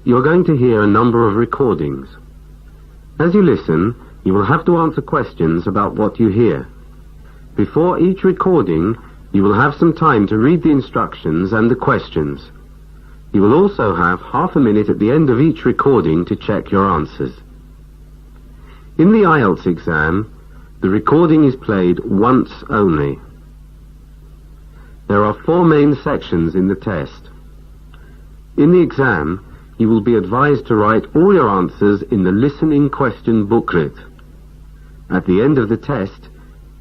you are going to hear a number of recordings. As you listen, you will have to answer questions about what you hear. Before each recording, you will have some time to read the instructions and the questions. You will also have half a minute at the end of each recording to check your answers. In the IELTS exam, the recording is played once only. There are 4 main sections in the test. In the exam, you will be advised to write all your answers in the listening question booklet. At the end of the test,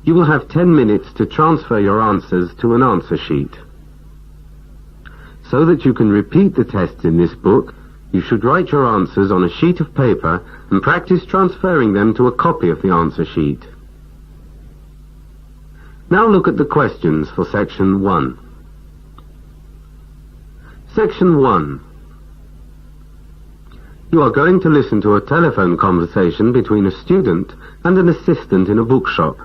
you will have 10 minutes to transfer your answers to an answer sheet. So that you can repeat the tests in this book, you should write your answers on a sheet of paper and practice transferring them to a copy of the answer sheet. Now look at the questions for Section 1. Section 1. You are going to listen to a telephone conversation between a student and an assistant in a bookshop.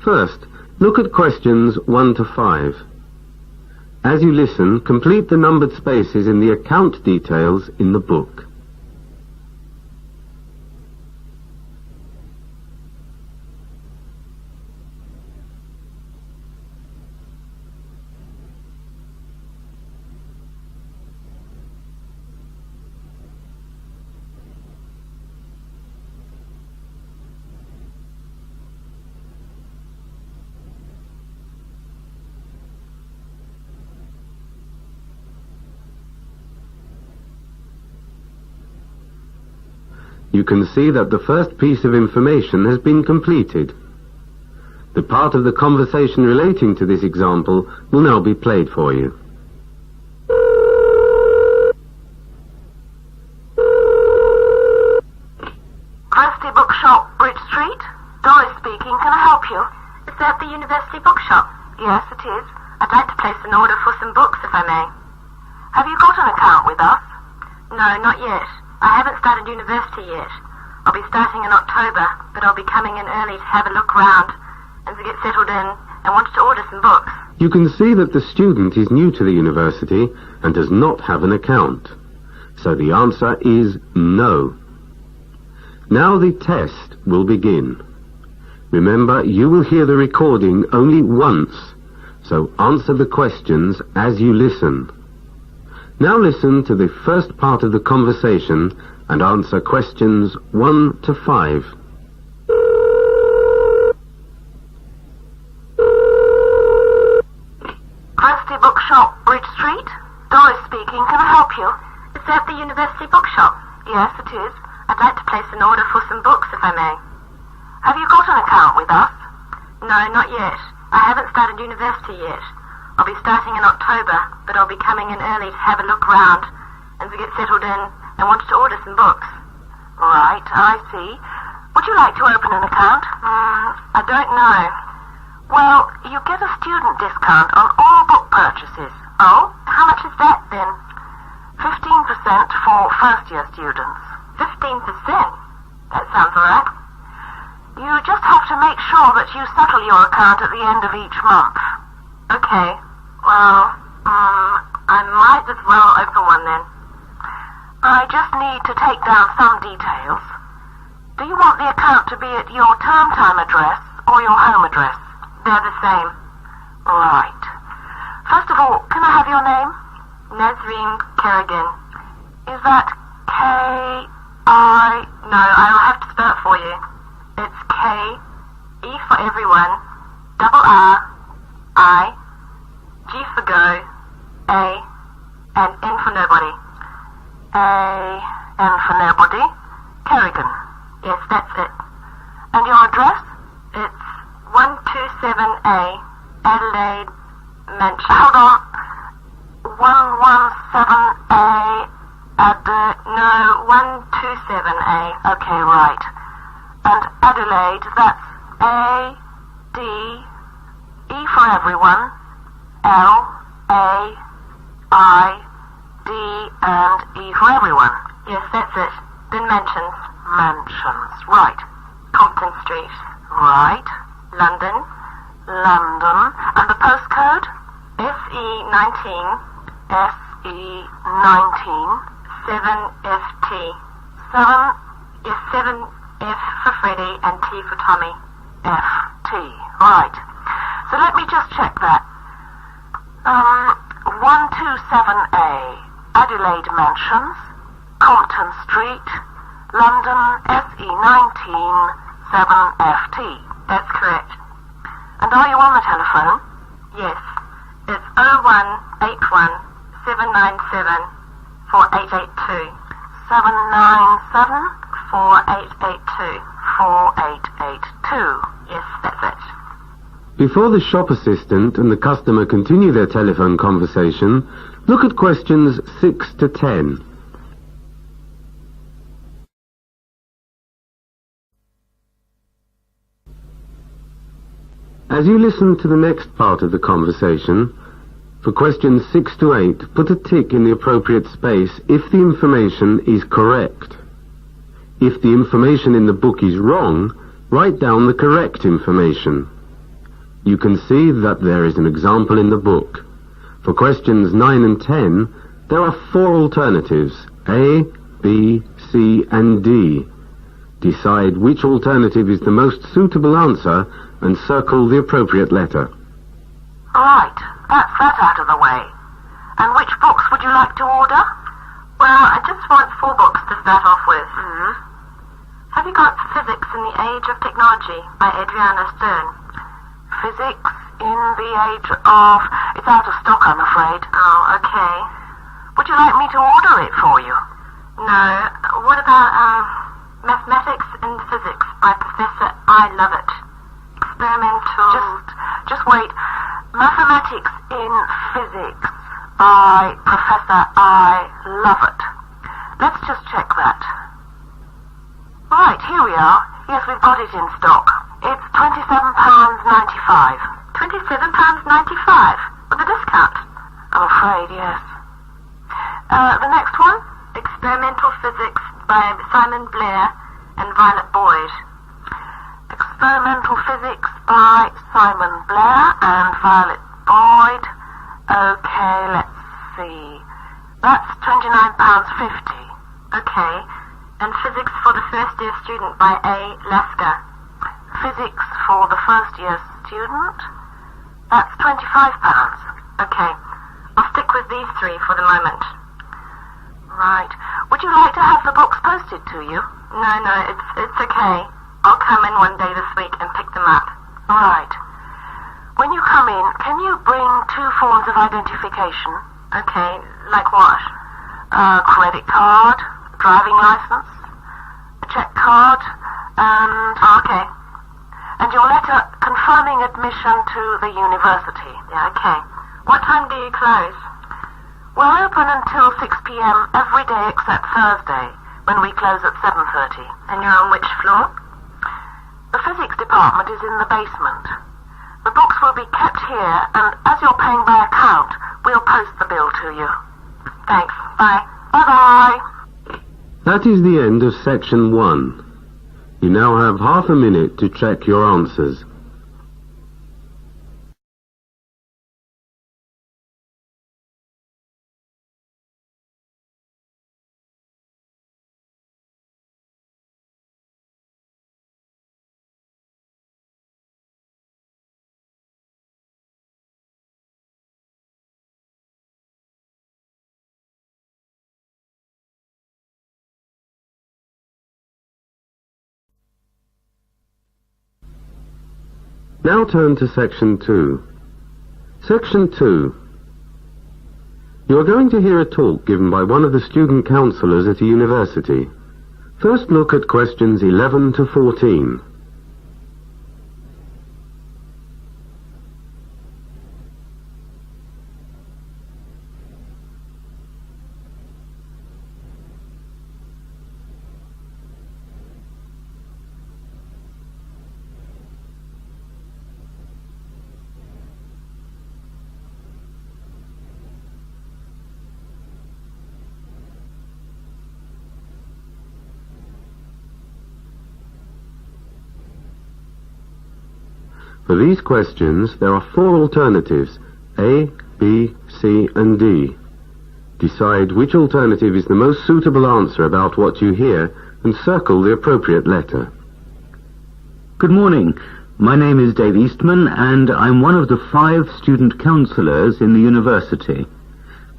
First, look at questions 1 to 5. As you listen, complete the numbered spaces in the account details in the book. You can see that the first piece of information has been completed. The part of the conversation relating to this example will now be played for you. Christie Bookshop, Bridge Street. Doris speaking. Can I help you? Is that the University Bookshop? Yes, it is. I'd like to place an order for some books, if I may. Have you got an account with us? No, not yet. I haven't started university yet. I'll be starting in October, but I'll be coming in early to have a look round and to get settled in and wanted to order some books. You can see that the student is new to the university and does not have an account. So the answer is no. Now the test will begin. Remember, you will hear the recording only once, so answer the questions as you listen. Now listen to the first part of the conversation and answer questions 1 to 5. Christie Bookshop, Bridge Street. Doris speaking. Can I help you? Is that the University Bookshop? Yes, it is. I'd like to place an order for some books, if I may. Have you got an account with us? No, not yet. I haven't started university yet. I'll be starting in October, but I'll be coming in early to have a look round and to get settled in and wanted to order some books. Right, I see. Would you like to open an account? I don't know. Well, you get a student discount on all book purchases. Oh, how much is that then? 15% for first-year students. 15%? That sounds all right. You just have to make sure that you settle your account at the end of each month. Okay. Well, I might as well open one then. I just need to take down some details. Do you want the account to be at your term time address or your home address? They're the same. Right. First of all, can I have your name? Nazreen Kerrigan. Is that K-I... No, I'll have to spell it for you. It's K, E for everyone, double R, I, G for go, A, and N for nobody. A, N for nobody. Kerrigan. Yes, that's it. And your address? It's 127A, Adelaide Mansion. Hold on. 117A, no, 127A. Okay, right. And Adelaide, that's A, D, E for everyone, L, A, I, D, and E for everyone. Yes, that's it. Then mansions. Mansions, right. Compton Street. Right. London. London. And the postcode? SE19. SE19. 7FT. 7 is 7F for Freddy and T for Tommy. FT. Right. So let me just check that. 127A, Adelaide Mansions, Compton Street, London, SE19, 7FT. That's correct. And are you on the telephone? Yes. It's 0181 797 4882. 797 4882. 4882. Yes, that's it. Before the shop assistant and the customer continue their telephone conversation, look at questions 6 to 10. As you listen to the next part of the conversation, for questions 6 to 8, put a tick in the appropriate space if the information is correct. If the information in the book is wrong, write down the correct information. You can see that there is an example in the book. For questions 9 and 10, there are 4 alternatives, A, B, C, and D. Decide which alternative is the most suitable answer and circle the appropriate letter. Right, that's that out of the way. And which books would you like to order? Well, I just want 4 books to start off with. Have you got Physics in the Age of Technology by Adriana Stern? Physics in the Age of... It's out of stock, I'm afraid. Oh, okay. Would you like me to order it for you? No. What about, Mathematics and Physics by Professor I. Lovett? Experimental... Just wait. Mathematics in Physics by Professor I. Lovett. Let's just check that. Right, here we are. Yes, we've got it in stock. It's £27.95. £27.95? With a discount? I'm afraid, yes. The next one? Experimental Physics by Simon Blair and Violet Boyd. Experimental Physics by Simon Blair and Violet Boyd. Okay, let's see. That's £29.50. Okay. And Physics for the First Year Student by A. Lasker. Physics for the First Year Student? That's £25. Okay. I'll stick with these 3 for the moment. Right. Would you like to have the books posted to you? No, it's okay. I'll come in one day this week and pick them up. All right. When you come in, can you bring 2 forms of identification? Okay, like what? Credit card, driving license, a check card, and... Okay. And your letter confirming admission to the university. Yeah, okay. What time do you close? We're open until 6 p.m. every day except Thursday, when we close at 7:30. And you're on which floor? The physics department is in the basement. The books will be kept here, and as you're paying by account, we'll post the bill to you. Thanks. Bye. Bye-bye. That is the end of section 1. You now have half a minute to check your answers. Now turn to section 2. Section 2. You are going to hear a talk given by one of the student counsellors at a university. First look at questions 11 to 14. For these questions, there are 4 alternatives, A, B, C, and D. Decide which alternative is the most suitable answer about what you hear and circle the appropriate letter. Good morning. My name is Dave Eastman and I'm one of the 5 student counsellors in the university.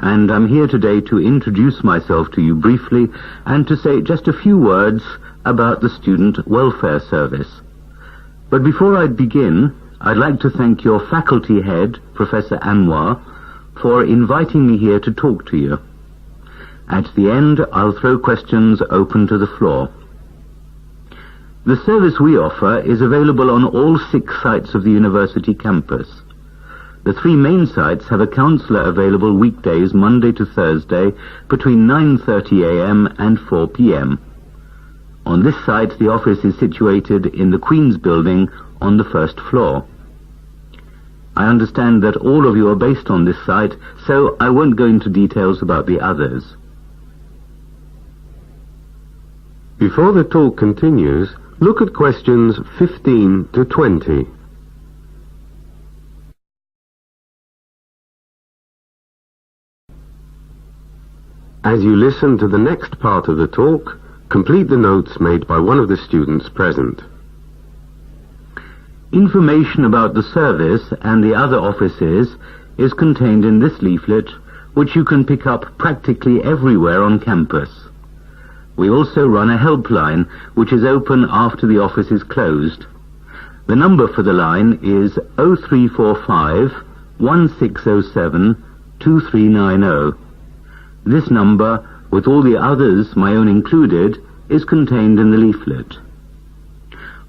And I'm here today to introduce myself to you briefly and to say just a few words about the Student Welfare Service. But before I begin, I'd like to thank your faculty head, Professor Anwar, for inviting me here to talk to you. At the end, I'll throw questions open to the floor. The service we offer is available on all 6 sites of the university campus. The 3 main sites have a counsellor available weekdays Monday to Thursday between 9:30 a.m. and 4 p.m. On this site, the office is situated in the Queen's Building on the 1st floor. I understand that all of you are based on this site, so I won't go into details about the others. Before the talk continues, look at questions 15 to 20. As you listen to the next part of the talk, complete the notes made by one of the students present. Information about the service and the other offices is contained in this leaflet, which you can pick up practically everywhere on campus. We also run a helpline, which is open after the office is closed. The number for the line is 0345 1607 2390. This number, with all the others, my own included, is contained in the leaflet.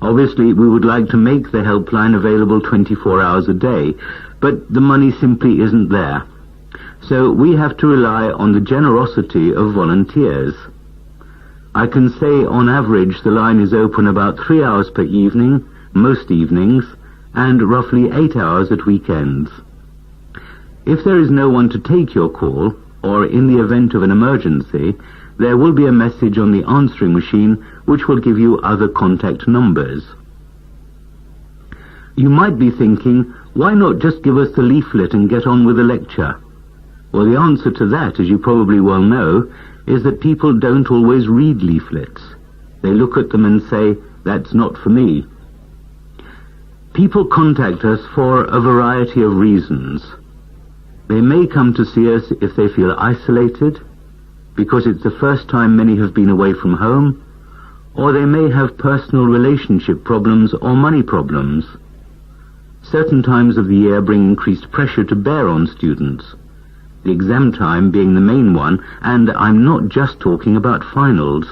Obviously, we would like to make the helpline available 24 hours a day, but the money simply isn't there. So we have to rely on the generosity of volunteers. I can say on average the line is open about 3 hours per evening, most evenings, and roughly 8 hours at weekends. If there is no one to take your call, or in the event of an emergency, there will be a message on the answering machine which will give you other contact numbers. You might be thinking, why not just give us the leaflet and get on with the lecture? Well, the answer to that, as you probably well know, is that people don't always read leaflets. They look at them and say, that's not for me. People contact us for a variety of reasons. They may come to see us if they feel isolated, because it's the first time many have been away from home, or they may have personal relationship problems or money problems. Certain times of the year bring increased pressure to bear on students, the exam time being the main one, and I'm not just talking about finals.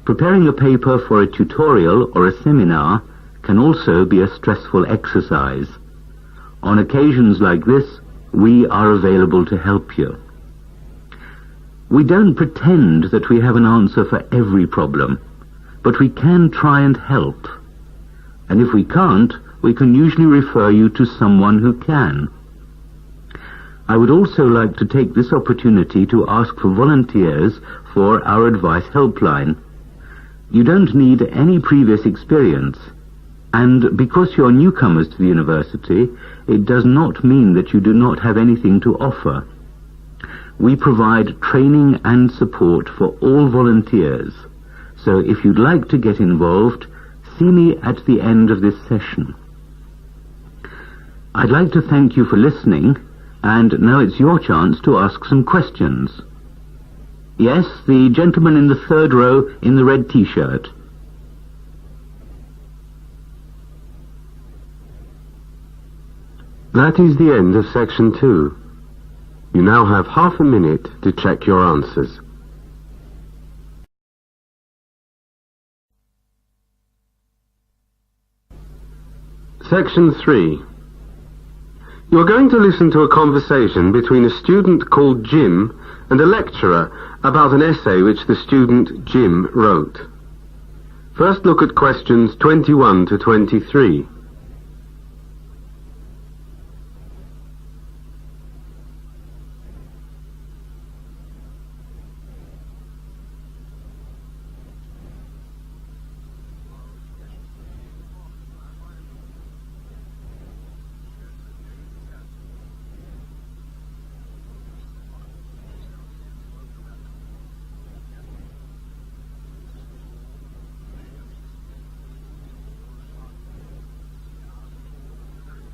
Preparing a paper for a tutorial or a seminar can also be a stressful exercise. On occasions like this, we are available to help you. We don't pretend that we have an answer for every problem, but we can try and help. And if we can't, we can usually refer you to someone who can. I would also like to take this opportunity to ask for volunteers for our advice helpline. You don't need any previous experience. And because you're newcomers to the university, it does not mean that you do not have anything to offer. We provide training and support for all volunteers. So if you'd like to get involved, see me at the end of this session. I'd like to thank you for listening, and now it's your chance to ask some questions. Yes, the gentleman in the 3rd row in the red t-shirt. That is the end of section 2. You now have half a minute to check your answers. Section 3. You are going to listen to a conversation between a student called Jim and a lecturer about an essay which the student Jim wrote. First look at questions 21 to 23.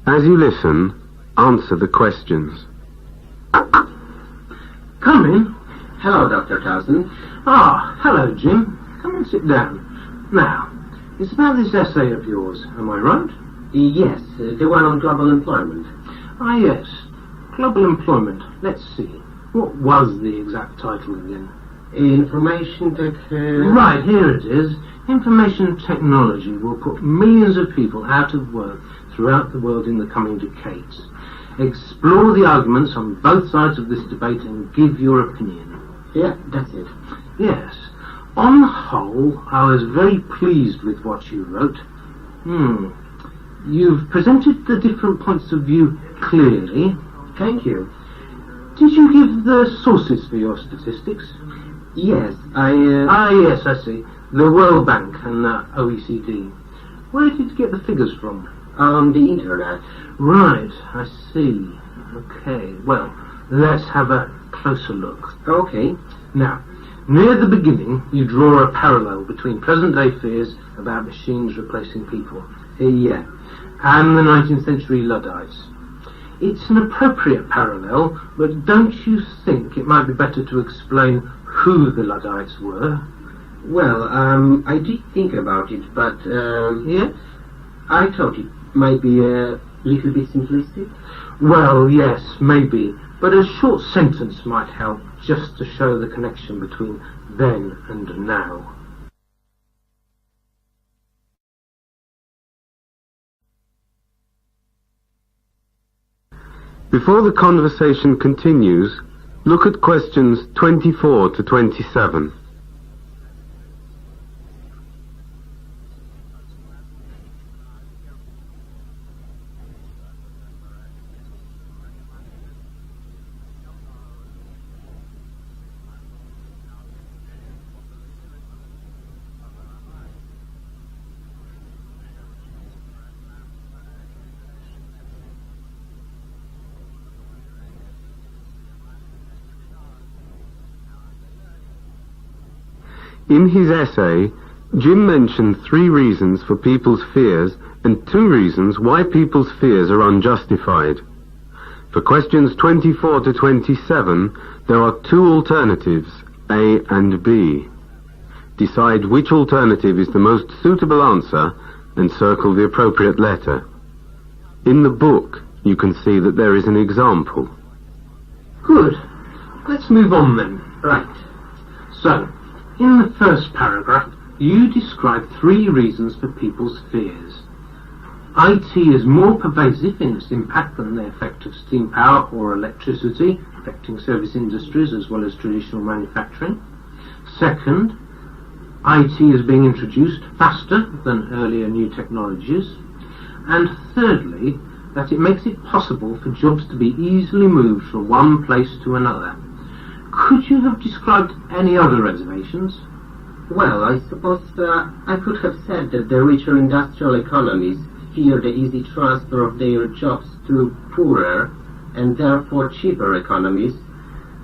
As you listen, answer the questions. Come in. Hello, Dr. Towson. Ah, hello, Jim. Come and sit down. Now, it's about this essay of yours, am I right? Yes, the one on global employment. Ah, yes. Global employment. Let's see. What was the exact title again? Information tech... Right, here it is. Information technology will put millions of people out of work throughout the world in the coming decades. Explore the arguments on both sides of this debate and give your opinion. Yeah, that's it. Yes. On the whole, I was very pleased with what you wrote. You've presented the different points of view clearly. Thank you. Did you give the sources for your statistics? Yes, yes, I see. The World Bank and the OECD. Where did you get the figures from? On the internet. Right, I see. Okay, well, let's have a closer look. Okay. Now, near the beginning, you draw a parallel between present-day fears about machines replacing people. Yeah. And the 19th century Luddites. It's an appropriate parallel, but don't you think it might be better to explain who the Luddites were? Well, I did think about it, but, Yes? I thought it might be a little bit simplistic. Well, yes, maybe, but a short sentence might help just to show the connection between then and now. Before the conversation continues, look at questions 24 to 27. In his essay, Jim mentioned 3 reasons for people's fears and 2 reasons why people's fears are unjustified. For questions 24 to 27, there are 2 alternatives, A and B. Decide which alternative is the most suitable answer and circle the appropriate letter. In the book, you can see that there is an example. Good. Let's move on then. Right. So, in the first paragraph, you describe 3 reasons for people's fears. IT is more pervasive in its impact than the effect of steam power or electricity, affecting service industries as well as traditional manufacturing. Second, IT is being introduced faster than earlier new technologies. And thirdly, that it makes it possible for jobs to be easily moved from one place to another. Could you have described any other reservations? Well, I suppose I could have said that the richer industrial economies fear the easy transfer of their jobs to poorer and therefore cheaper economies,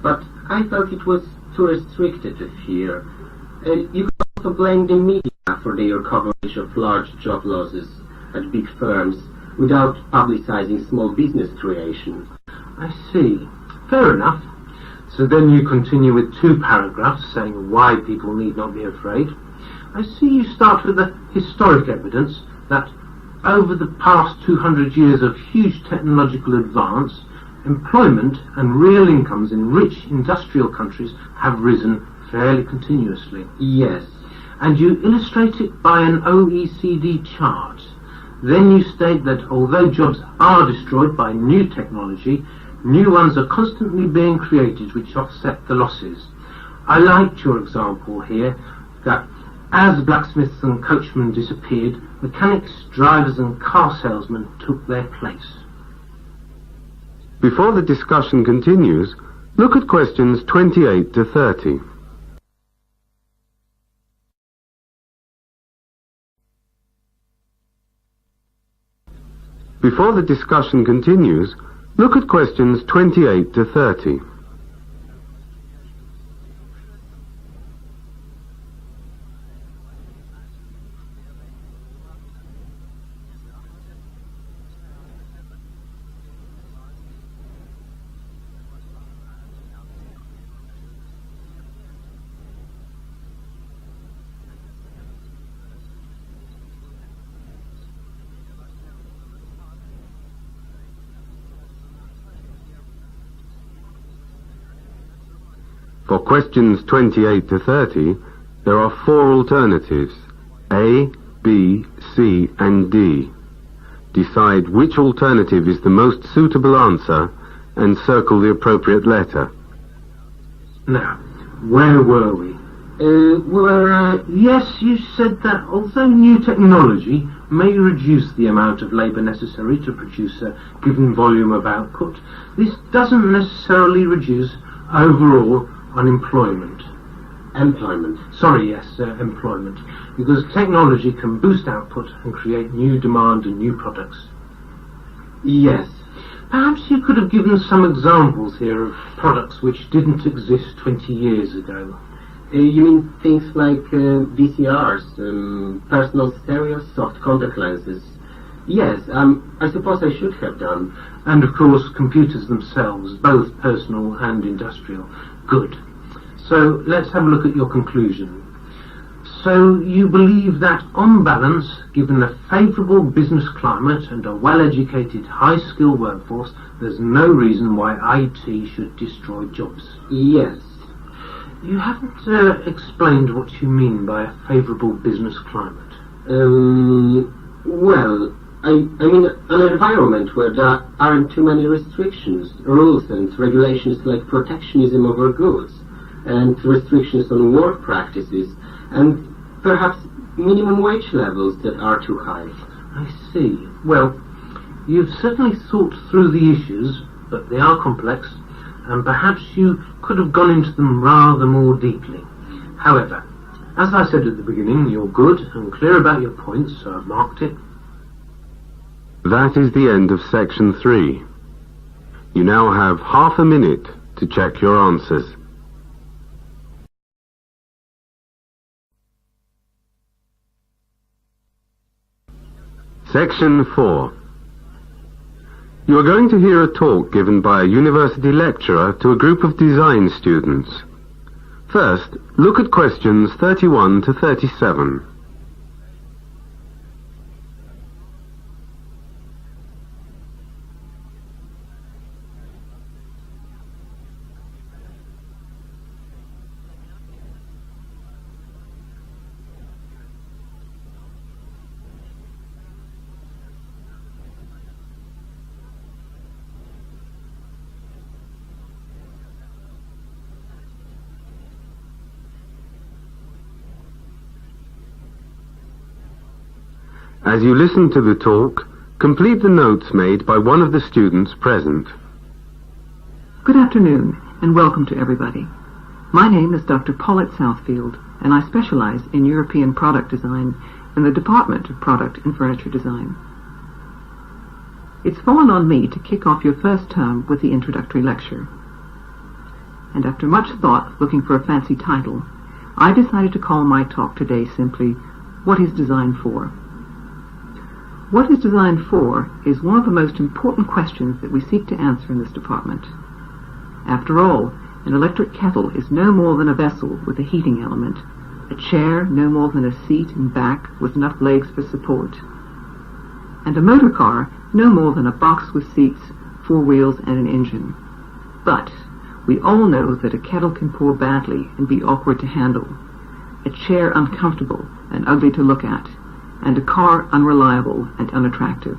but I felt it was too restricted a fear. You could also blame the media for their coverage of large job losses at big firms without publicizing small business creation. I see. Fair enough. So then you continue with 2 paragraphs saying why people need not be afraid. I see you start with the historic evidence that over the past 200 years of huge technological advance, employment and real incomes in rich industrial countries have risen fairly continuously. Yes. And you illustrate it by an OECD chart. Then you state that although jobs are destroyed by new technology, new ones are constantly being created which offset the losses. I liked your example here that as blacksmiths and coachmen disappeared, mechanics, drivers and car salesmen took their place. Before the discussion continues, look at questions 28 to 30. Before the discussion continues, look at questions 28 to 30. For questions 28 to 30, there are 4 alternatives, A, B, C, and D. Decide which alternative is the most suitable answer and circle the appropriate letter. Now, where were we? Yes, you said that although new technology may reduce the amount of labour necessary to produce a given volume of output, this doesn't necessarily reduce overall unemployment. Employment. Employment. Because technology can boost output and create new demand and new products. Yes. Perhaps you could have given some examples here of products which didn't exist 20 years ago. You mean things like VCRs, personal stereo, soft contact lenses? Yes, I suppose I should have done. And of course computers themselves, both personal and industrial. Good. So let's have a look at your conclusion. So you believe that on balance, given a favourable business climate and a well-educated, high-skilled workforce, there's no reason why IT should destroy jobs. Yes. You haven't explained what you mean by a favourable business climate. Well, I mean an environment where there aren't too many restrictions, rules and regulations like protectionism over goods, and restrictions on work practices, and perhaps minimum wage levels that are too high. I see. Well, you've certainly thought through the issues, but they are complex, and perhaps you could have gone into them rather more deeply. However, as I said at the beginning, you're good and clear about your points, so I've marked it. That is the end of section 3. You now have half a minute to check your answers. Section 4. You are going to hear a talk given by a university lecturer to a group of design students. First, look at questions 31 to 37. As you listen to the talk, complete the notes made by one of the students present. Good afternoon, and welcome to everybody. My name is Dr. Paulette Southfield, and I specialize in European product design in the Department of Product and Furniture Design. It's fallen on me to kick off your first term with the introductory lecture. And after much thought looking for a fancy title, I decided to call my talk today simply, What is Design For? What is design for is one of the most important questions that we seek to answer in this department. After all, an electric kettle is no more than a vessel with a heating element, a chair no more than a seat and back with enough legs for support, and a motor car no more than a box with seats, 4 wheels and an engine. But we all know that a kettle can pour badly and be awkward to handle, a chair uncomfortable and ugly to look at, and a car unreliable and unattractive.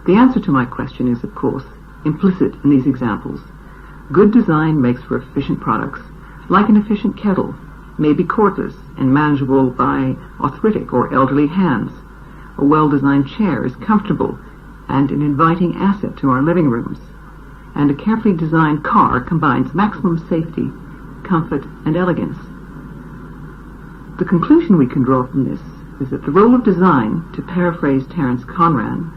The answer to my question is, of course, implicit in these examples. Good design makes for efficient products, like an efficient kettle, may be cordless and manageable by arthritic or elderly hands. A well-designed chair is comfortable and an inviting asset to our living rooms. And a carefully designed car combines maximum safety, comfort, and elegance. The conclusion we can draw from this is that the role of design, to paraphrase Terence Conran,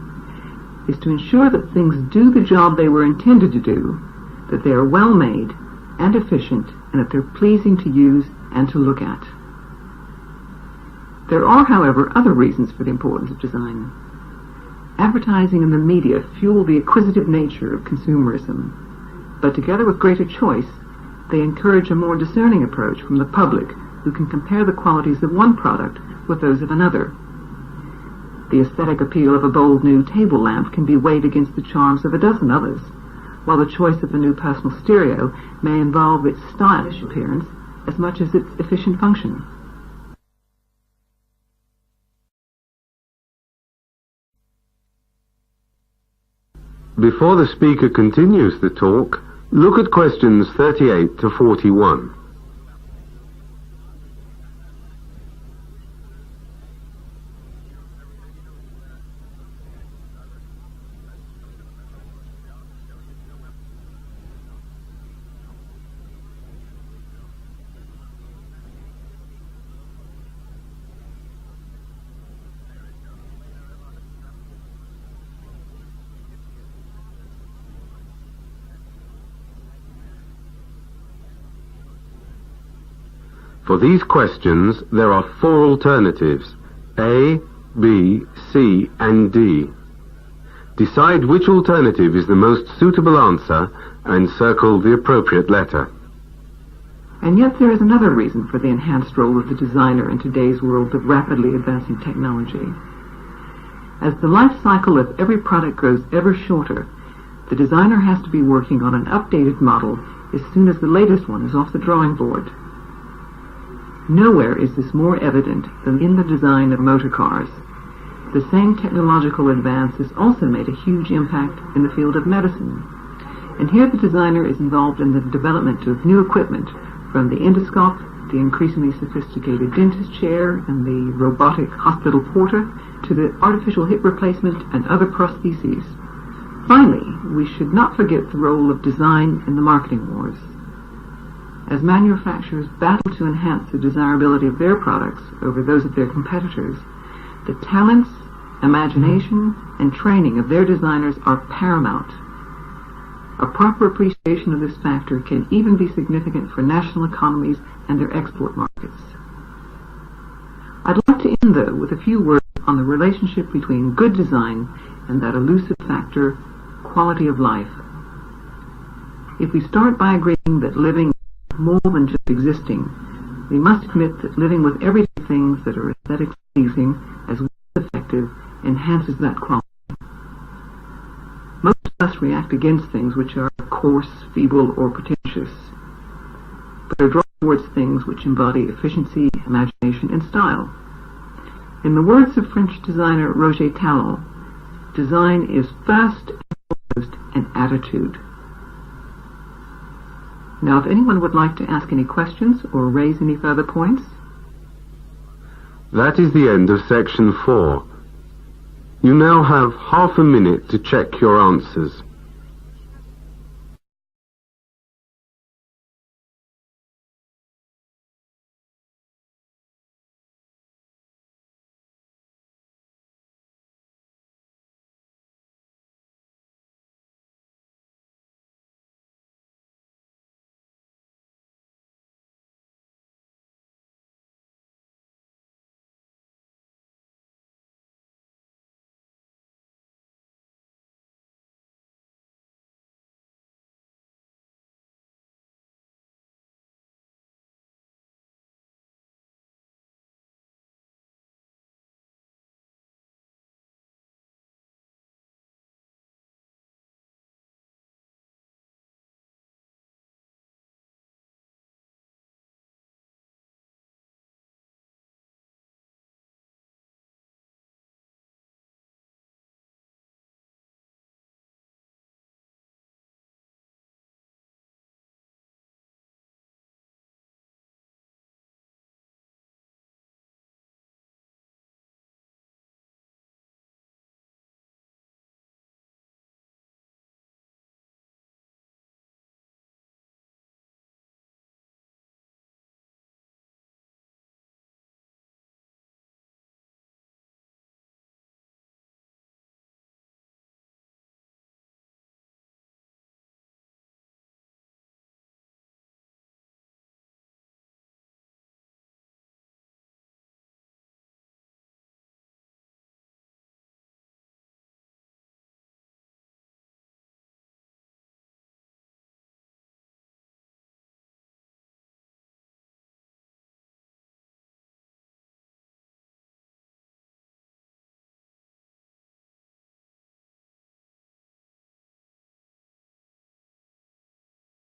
is to ensure that things do the job they were intended to do, that they are well made and efficient, and that they're pleasing to use and to look at. There are, however, other reasons for the importance of design. Advertising and the media fuel the acquisitive nature of consumerism, but together with greater choice, they encourage a more discerning approach from the public who can compare the qualities of one product with those of another. The aesthetic appeal of a bold new table lamp can be weighed against the charms of a dozen others, while the choice of a new personal stereo may involve its stylish appearance as much as its efficient function. Before the speaker continues the talk, look at questions 38 to 41. For these questions, there are 4 alternatives, A, B, C, and D. Decide which alternative is the most suitable answer and circle the appropriate letter. And yet there is another reason for the enhanced role of the designer in today's world of rapidly advancing technology. As the life cycle of every product grows ever shorter, the designer has to be working on an updated model as soon as the latest one is off the drawing board. Nowhere is this more evident than in the design of motor cars. The same technological advance has also made a huge impact in the field of medicine. And here the designer is involved in the development of new equipment, from the endoscope, the increasingly sophisticated dentist chair, and the robotic hospital porter, to the artificial hip replacement and other prostheses. Finally, we should not forget the role of design in the marketing wars. As manufacturers battle to enhance the desirability of their products over those of their competitors, the talents, imagination, and training of their designers are paramount. A proper appreciation of this factor can even be significant for national economies and their export markets. I'd like to end, though, with a few words on the relationship between good design and that elusive factor, quality of life. If we start by agreeing that living is more than just existing, we must admit that living with everyday things that are aesthetically pleasing as well as effective enhances that quality. Most of us react against things which are coarse, feeble, or pretentious, but are drawn towards things which embody efficiency, imagination, and style. In the words of French designer Roger Talon, design is first and foremost an attitude. Now, if anyone would like to ask any questions or raise any further points. That is the end of section 4. You now have half a minute to check your answers.